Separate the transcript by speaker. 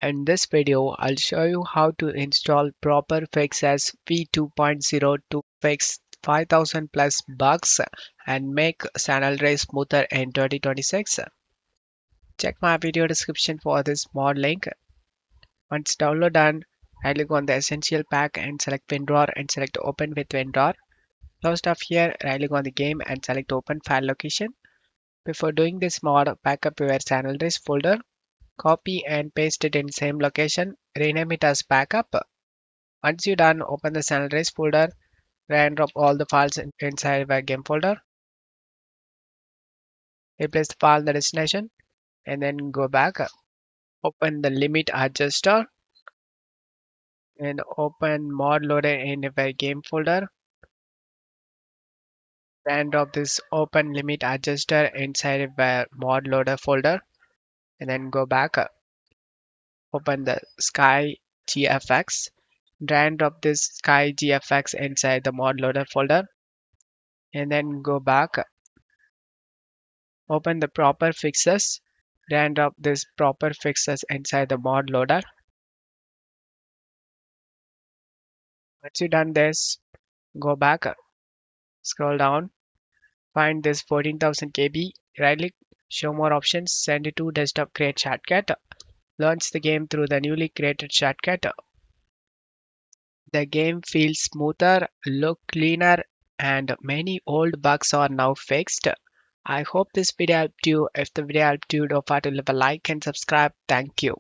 Speaker 1: In this video, I'll show you how to install proper fixes v2.0 to fix 5000 plus bugs and make San Andreas smoother in 2026. Check my video description for this mod link. Once download done, right click on the essential pack and select WinRAR and select open with WinRAR. Close stuff here, right click on the game and select open file location. Before doing this mod, backup your San Andreas folder. Copy and paste it in same location. Rename it as backup. Once you're done, open the San Andreas folder, drag and drop all the files inside the game folder. Replace the file in the destination and then go back. Open the limit adjuster and open mod loader in the game folder. Drag and drop this open limit adjuster inside the mod loader folder and then go back. Open the Sky GFX. Drag and drop this Sky GFX inside the mod loader folder and then go back. Open the proper fixes. Drag and drop this proper fixes inside the mod loader. Once you've done this, go back, scroll down, find this 14,000 KB, right click, show more options, send it to desktop create shortcut. Launch the game through the newly created shortcut. The game feels smoother, look cleaner, and many old bugs are now fixed. I hope this video helped you. If the video helped you, don't forget to leave a like and subscribe. Thank you.